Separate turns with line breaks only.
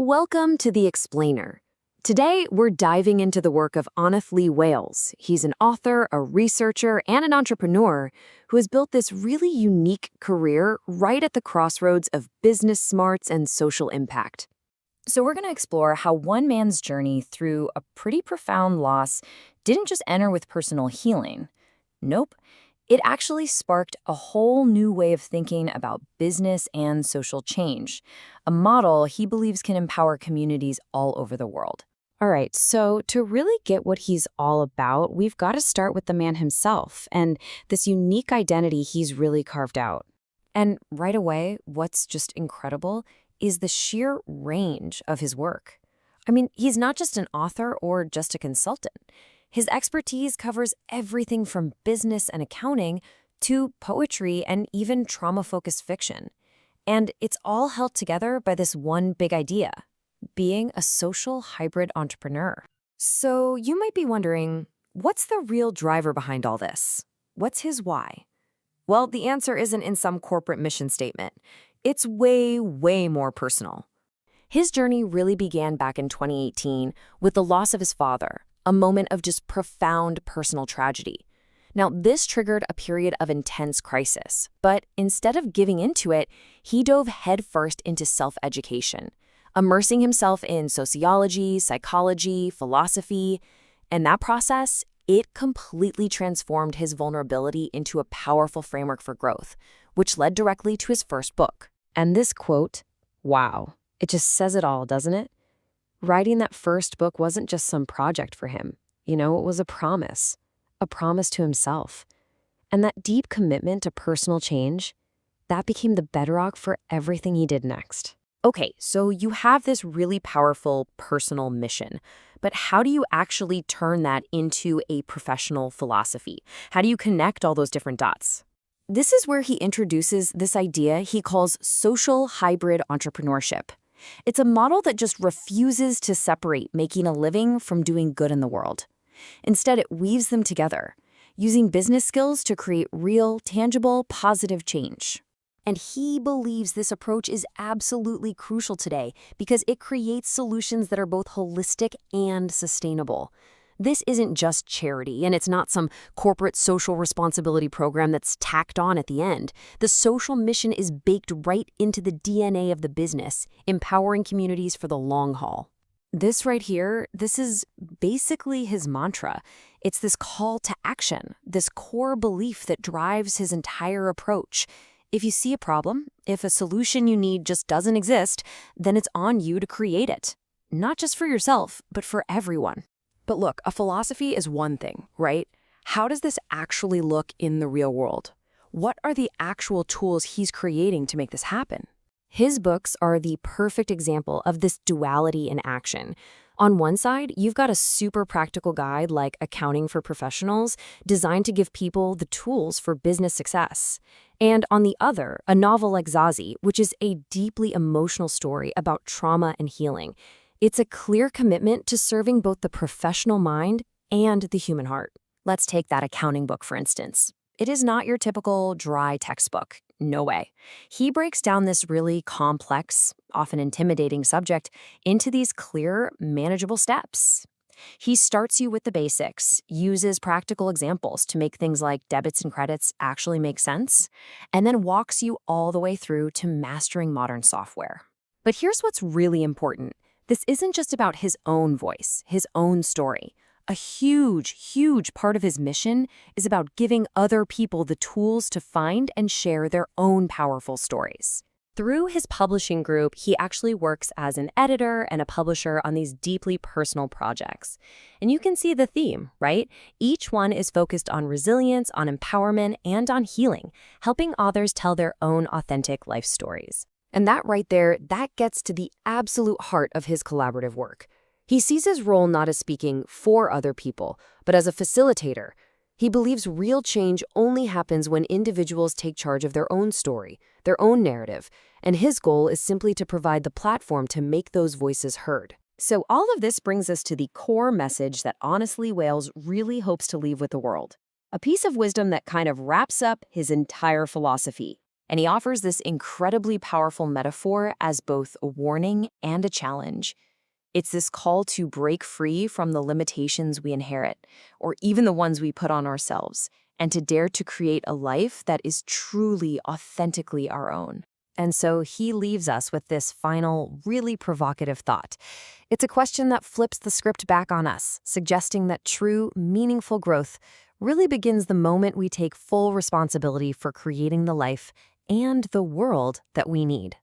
Welcome to The Explainer. Today, we're diving into the work of Anath Wales. He's an author, a researcher, and an entrepreneur who has built this really unique career right at the crossroads of business smarts and social impact.
So we're going to explore how one man's journey through a pretty profound loss didn't just enter with personal healing. Nope. It actually sparked a whole new way of thinking about business and social change, a model he believes can empower communities all over the world.
All right, so to really get what he's all about, we've got to start with the man himself and this unique identity he's really carved out.
And right away, what's just incredible is the sheer range of his work. I mean, he's not just an author or just a consultant. His expertise covers everything from business and accounting to poetry and even trauma-focused fiction. And it's all held together by this one big idea: being a social hybrid entrepreneur. So you might be wondering, what's the real driver behind all this? What's his why? Well, the answer isn't in some corporate mission statement. It's way, way more personal. His journey really began back in 2018 with the loss of his father, a moment of just profound personal tragedy. Now, this triggered a period of intense crisis, but instead of giving into it, he dove headfirst into self-education, immersing himself in sociology, psychology, philosophy, and that process, it completely transformed his vulnerability into a powerful framework for growth, which led directly to his first book.
And this quote, wow, it just says it all, doesn't it? Writing that first book wasn't just some project for him. It was a promise to himself. And that deep commitment to personal change, that became the bedrock for everything he did next.
Okay, so you have this really powerful personal mission, but how do you actually turn that into a professional philosophy? How do you connect all those different dots? This is where he introduces this idea he calls social hybrid entrepreneurship. It's a model that just refuses to separate making a living from doing good in the world. Instead, it weaves them together, using business skills to create real, tangible, positive change. And he believes this approach is absolutely crucial today because it creates solutions that are both holistic and sustainable. This isn't just charity, and it's not some corporate social responsibility program that's tacked on at the end. The social mission is baked right into the DNA of the business, empowering communities for the long haul. This right here, this is basically his mantra. It's this call to action, this core belief that drives his entire approach. If you see a problem, if a solution you need just doesn't exist, then it's on you to create it. Not just for yourself, but for everyone. But look, a philosophy is one thing, right? How does this actually look in the real world? What are the actual tools he's creating to make this happen? His books are the perfect example of this duality in action. On one side, you've got a super practical guide like Accounting for Professionals, designed to give people the tools for business success. And on the other, a novel like Zazie, which is a deeply emotional story about trauma and healing. It's a clear commitment to serving both the professional mind and the human heart. Let's take that accounting book, for instance. It is not your typical dry textbook. No way. He breaks down this really complex, often intimidating subject into these clear, manageable steps. He starts you with the basics, uses practical examples to make things like debits and credits actually make sense, and then walks you all the way through to mastering modern software. But here's what's really important. This isn't just about his own voice, his own story. A huge, huge part of his mission is about giving other people the tools to find and share their own powerful stories. Through his publishing group, he actually works as an editor and a publisher on these deeply personal projects. And you can see the theme, right? Each one is focused on resilience, on empowerment, and on healing, helping authors tell their own authentic life stories. And that right there, that gets to the absolute heart of his collaborative work. He sees his role not as speaking for other people, but as a facilitator. He believes real change only happens when individuals take charge of their own story, their own narrative, and his goal is simply to provide the platform to make those voices heard. So all of this brings us to the core message that Anath Wales really hopes to leave with the world. A piece of wisdom that kind of wraps up his entire philosophy. And he offers this incredibly powerful metaphor as both a warning and a challenge. It's this call to break free from the limitations we inherit, or even the ones we put on ourselves, and to dare to create a life that is truly, authentically our own.
And so he leaves us with this final, really provocative thought. It's a question that flips the script back on us, suggesting that true, meaningful growth really begins the moment we take full responsibility for creating the life and the world that we need.